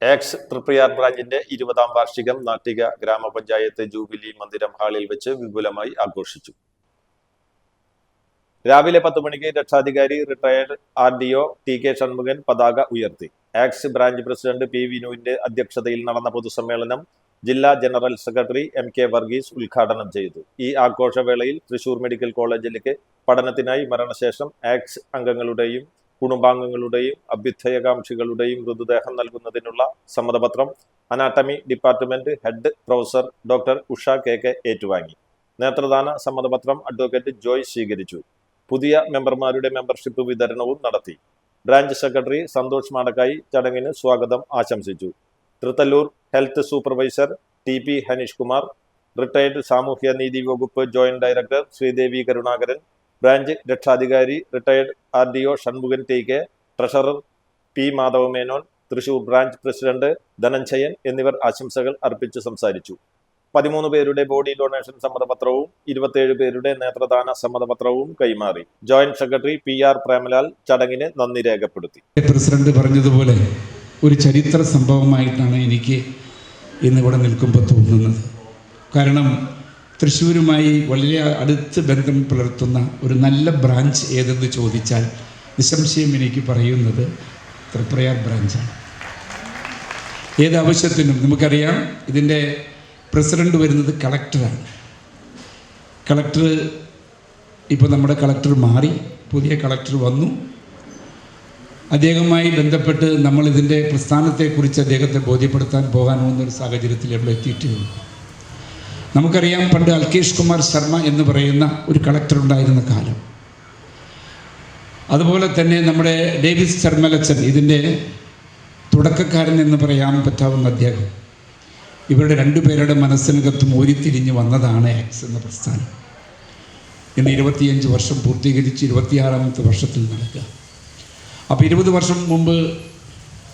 X Triprayar ബ്രാഞ്ചിന്റെ 20ാം വാർഷികം നാട്ടിക ഗ്രാമപഞ്ചായത്ത് jubilee മന്ദിരം ഹാളിൽ വെച്ച് വിപുലമായി ആഘോഷിച്ചു. രാവിലെ 10 മണിക്ക് രക്ഷാധികാരി റിട്ടയർഡ് RDO TK ഷൺമുഖൻ പതാക ഉയർത്തി. എക്സ് ബ്രാഞ്ച് പ്രസിഡന്റ് P വിനുവിന്റെ അധ്യക്ഷതയിൽ നടന്ന പൊതുസമ്മേളനം ജില്ലാ ജനറൽ സെക്രട്ടറി MK വർഗീസ് ഉദ്ഘാടനം ചെയ്തു. ഈ ആഘോഷവേളയിൽ തൃശൂർ മെഡിക്കൽ കോളേജിലേക്ക് പഠനത്തിനായി മരണശേഷം എക്സ് അംഗങ്ങളുടെയും കുടുംബാംഗങ്ങളുടെയും അഭ്യുദയകാംക്ഷികളുടെയും മൃതദേഹം നൽകുന്നതിനുള്ള സമ്മതപത്രം anatomy department head professor doctor Usha KK ഏറ്റുവാങ്ങി. നേത്രദാന സമ്മതപത്രം അഡ്വക്കേറ്റ് ജോയ് സ്വീകരിച്ചു. പുതിയ മെമ്പർമാരുടെ മെമ്പർഷിപ്പ് വിതരണവും നടത്തി. ബ്രാഞ്ച് സെക്രട്ടറി സന്തോഷ് മാടക്കായി ചടങ്ങിന് സ്വാഗതം ആശംസിച്ചു. Thrithallur health supervisor TP Hanish Kumar, retired സാമൂഹ്യനീതി വകുപ്പ് joint director Sreedevi Karunakaran, branch രക്ഷാധികാരി retired RDO Shanmukhan TK, treasurer P Madhavamenon, Thrissur branch president Dhananjayan എന്നിവർ ആശംസകൾ അർപ്പിച്ച് സംസാരിച്ചു. 13 പേരുടെ ബോഡി ഡൊണേഷൻ സമ്മതപത്രവും 27 പേരുടെ നേത്രദാന സമ്മതപത്രവും കൈമാറി. ജോയിന്റ് സെക്രട്ടറി PR പ്രേമലാൽ ചടങ്ങിന് നന്ദി രേഖപ്പെടുത്തി. പ്രസിഡന്റ് പറഞ്ഞതുപോലെ ഒരു ചരിത്ര സംഭവമായിട്ടാണ് എനിക്ക് ഇന്നിവിടെ നിൽക്കുമ്പോൾ തോന്നുന്നത്. കാരണം തൃശ്ശൂരുമായി വളരെ അടുത്ത് ബന്ധം പുലർത്തുന്ന ഒരു നല്ല ബ്രാഞ്ച് ഏതെന്ന് ചോദിച്ചാൽ നിസ്സംശയം എനിക്ക് പറയുന്നത് തൃപ്രയാർ ബ്രാഞ്ചാണ്. ഏതാവശ്യത്തിനും നമുക്കറിയാം, ഇതിൻ്റെ പ്രസിഡന്റ് വരുന്നത് കളക്ടറാണ്. കളക്ടർ ഇപ്പോൾ നമ്മുടെ കളക്ടർ മാറി, പുതിയ കളക്ടർ വന്നു. അദ്ദേഹവുമായി ബന്ധപ്പെട്ട് നമ്മൾ ഇതിൻ്റെ പ്രസ്ഥാനത്തെക്കുറിച്ച് അദ്ദേഹത്തെ ബോധ്യപ്പെടുത്താൻ പോകാൻ പോകുന്നൊരു സാഹചര്യത്തിൽ ഇവിടെ എത്തിയിട്ടുള്ളൂ. നമുക്കറിയാം, പണ്ട് അൽകേഷ് കുമാർ ശർമ്മ എന്ന് പറയുന്ന ഒരു കളക്ടർ ഉണ്ടായിരുന്ന കാലം. അതുപോലെ തന്നെ നമ്മുടെ ഡേവിസ് ചർമ്മലച്ചൻ, ഇതിൻ്റെ തുടക്കക്കാരൻ എന്ന് പറയാൻ പറ്റാവുന്ന അദ്ദേഹം, ഇവരുടെ രണ്ടുപേരുടെ മനസ്സിനകത്തും ഓരിത്തിരിഞ്ഞ് വന്നതാണ് എക്സ് എന്ന പ്രസ്ഥാനം. ഇന്ന് 25 വർഷം പൂർത്തീകരിച്ച് 26ാമത്തെ വർഷത്തിൽ നടക്കുക. അപ്പോൾ 20 വർഷം മുമ്പ്